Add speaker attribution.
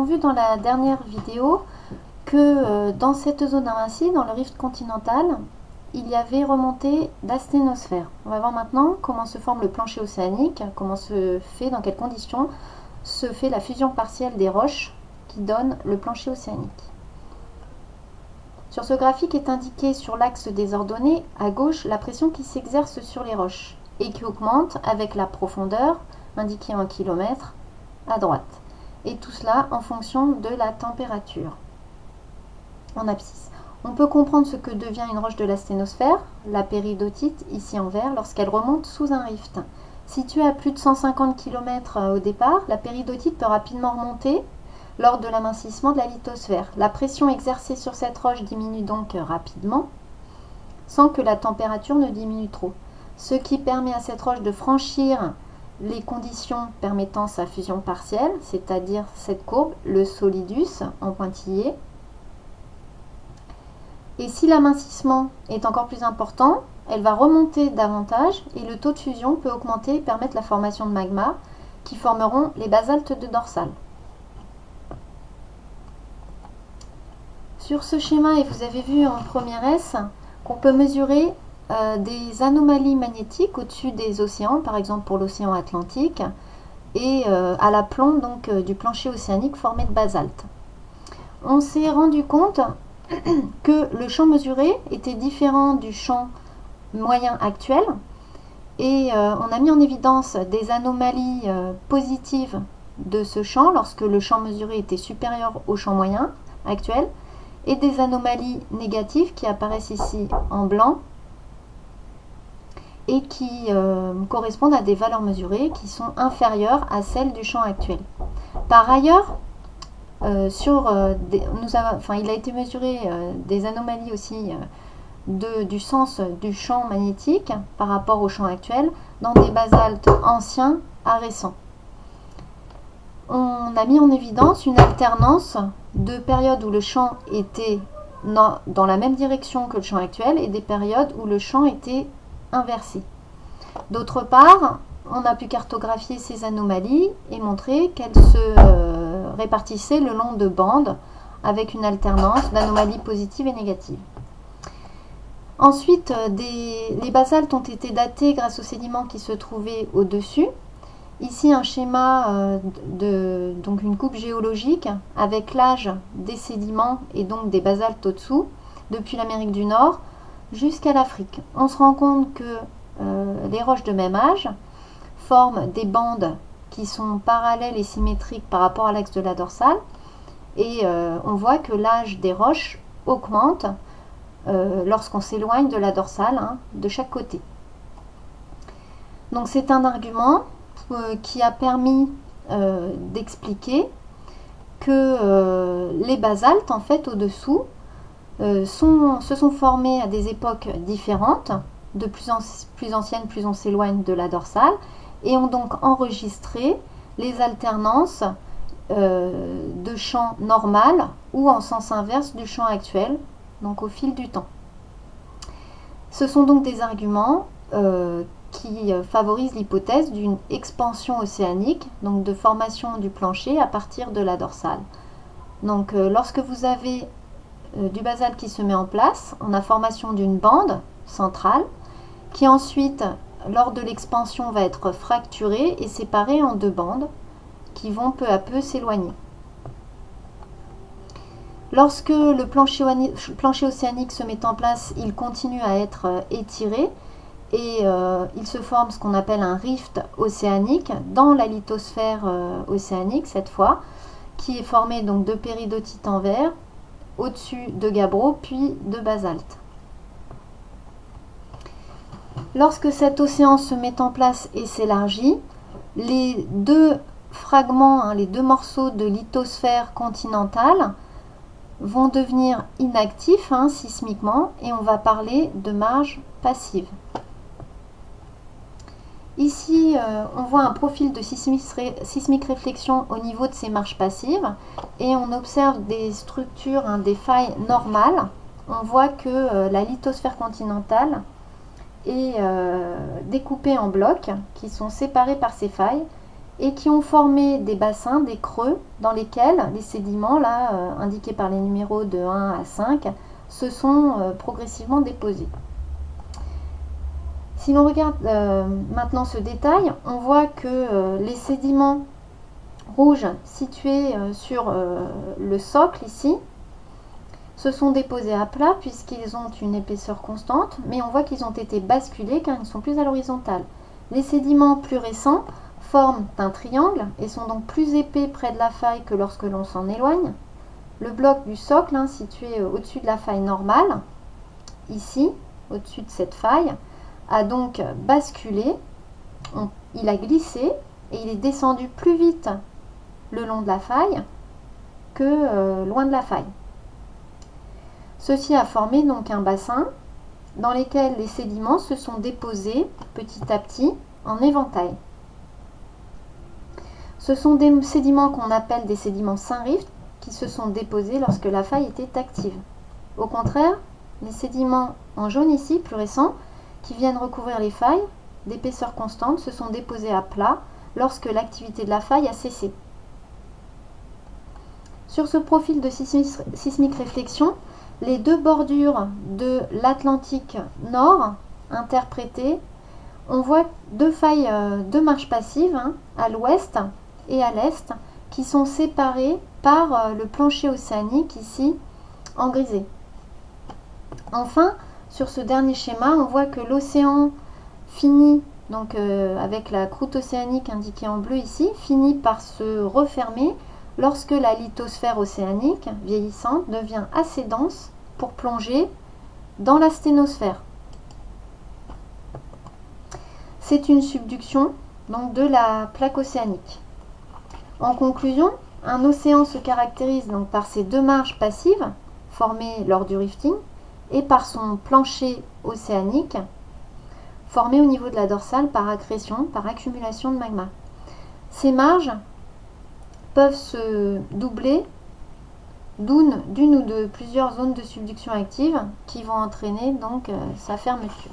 Speaker 1: avons vu dans la dernière vidéo que dans cette zone amincie, dans le rift continental, il y avait remontée d'asténosphères. On va voir maintenant comment se forme le plancher océanique, comment se fait, dans quelles conditions se fait la fusion partielle des roches qui donne le plancher océanique. Sur ce graphique est indiqué sur l'axe des ordonnées, à gauche, la pression qui s'exerce sur les roches et qui augmente avec la profondeur, indiquée en kilomètres, à droite. Et tout cela en fonction de la température en abscisse. On peut comprendre ce que devient une roche de l'asténosphère, la péridotite, ici en vert, lorsqu'elle remonte sous un rift. Située à plus de 150 km au départ, la péridotite peut rapidement remonter lors de l'amincissement de la lithosphère. La pression exercée sur cette roche diminue donc rapidement, sans que la température ne diminue trop, ce qui permet à cette roche de franchir les conditions permettant sa fusion partielle, c'est-à-dire cette courbe, le solidus en pointillé. Et si l'amincissement est encore plus important, elle va remonter davantage et le taux de fusion peut augmenter et permettre la formation de magma qui formeront les basaltes de dorsale. Sur ce schéma, et vous avez vu en première S, qu'on peut mesurer des anomalies magnétiques au-dessus des océans, par exemple pour l'océan Atlantique, et à l'aplomb donc du plancher océanique formé de basalte. On s'est rendu compte que le champ mesuré était différent du champ moyen actuel, et on a mis en évidence des anomalies positives de ce champ lorsque le champ mesuré était supérieur au champ moyen actuel, et des anomalies négatives qui apparaissent ici en blanc et qui correspondent à des valeurs mesurées qui sont inférieures à celles du champ actuel. Par ailleurs, il a été mesuré des anomalies aussi du sens du champ magnétique par rapport au champ actuel dans des basaltes anciens à récents. On a mis en évidence une alternance de périodes où le champ était dans la même direction que le champ actuel et des périodes où le champ était inversé. D'autre part, on a pu cartographier ces anomalies et montrer qu'elles se répartissaient le long de bandes avec une alternance d'anomalies positives et négatives. Ensuite, les basaltes ont été datés grâce aux sédiments qui se trouvaient au-dessus. Ici, un schéma donc une coupe géologique avec l'âge des sédiments et donc des basaltes au-dessous, depuis l'Amérique du Nord jusqu'à l'Afrique. On se rend compte que les roches de même âge forment des bandes qui sont parallèles et symétriques par rapport à l'axe de la dorsale, et on voit que l'âge des roches augmente lorsqu'on s'éloigne de la dorsale, de chaque côté. Donc c'est un argument qui a permis d'expliquer que les basaltes en fait au-dessous se sont formés à des époques différentes, de plus anciennes plus on s'éloigne de la dorsale, et ont donc enregistré les alternances de champ normal ou en sens inverse du champ actuel, donc au fil du temps. Ce sont donc des arguments qui favorisent l'hypothèse d'une expansion océanique, donc de formation du plancher à partir de la dorsale. Donc lorsque vous avez du basalte qui se met en place, on a formation d'une bande centrale qui ensuite, lors de l'expansion, va être fracturée et séparée en deux bandes qui vont peu à peu s'éloigner. Lorsque le plancher océanique se met en place, il continue à être étiré et il se forme ce qu'on appelle un rift océanique dans la lithosphère océanique cette fois, qui est formé donc de péridotite en vert, au-dessus de gabbro puis de basalte. Lorsque cet océan se met en place et s'élargit, les deux fragments, les deux morceaux de lithosphère continentale vont devenir inactifs sismiquement et on va parler de marge passive. Ici, on voit un profil de sismique réflexion au niveau de ces marges passives et on observe des structures, des failles normales. On voit que la lithosphère continentale est découpée en blocs qui sont séparés par ces failles et qui ont formé des bassins, des creux, dans lesquels les sédiments, là, indiqués par les numéros de 1 à 5, se sont progressivement déposés. Si l'on regarde maintenant ce détail, on voit que les sédiments rouges situés sur le socle ici se sont déposés à plat puisqu'ils ont une épaisseur constante, mais on voit qu'ils ont été basculés car ils ne sont plus à l'horizontale. Les sédiments plus récents forment un triangle et sont donc plus épais près de la faille que lorsque l'on s'en éloigne. Le bloc du socle, situé au-dessus de la faille normale, ici, au-dessus de cette faille, a donc basculé, il a glissé et il est descendu plus vite le long de la faille que loin de la faille. Ceci a formé donc un bassin dans lequel les sédiments se sont déposés petit à petit en éventail. Ce sont des sédiments qu'on appelle des sédiments Saint-Rift qui se sont déposés lorsque la faille était active. Au contraire, les sédiments en jaune ici, plus récents, qui viennent recouvrir les failles d'épaisseur constante, se sont déposés à plat lorsque l'activité de la faille a cessé. Sur ce profil de sismique réflexion, les deux bordures de l'Atlantique Nord interprétées, on voit deux failles de marche passive à l'ouest et à l'est qui sont séparées par le plancher océanique ici en grisé. Enfin, sur ce dernier schéma, on voit que l'océan finit, donc avec la croûte océanique indiquée en bleu ici, finit par se refermer lorsque la lithosphère océanique vieillissante devient assez dense pour plonger dans la sténosphère. C'est une subduction donc, de la plaque océanique. En conclusion, un océan se caractérise donc par ses deux marges passives formées lors du rifting et par son plancher océanique formé au niveau de la dorsale par accrétion, par accumulation de magma. Ces marges peuvent se doubler d'une ou de plusieurs zones de subduction active qui vont entraîner donc sa fermeture.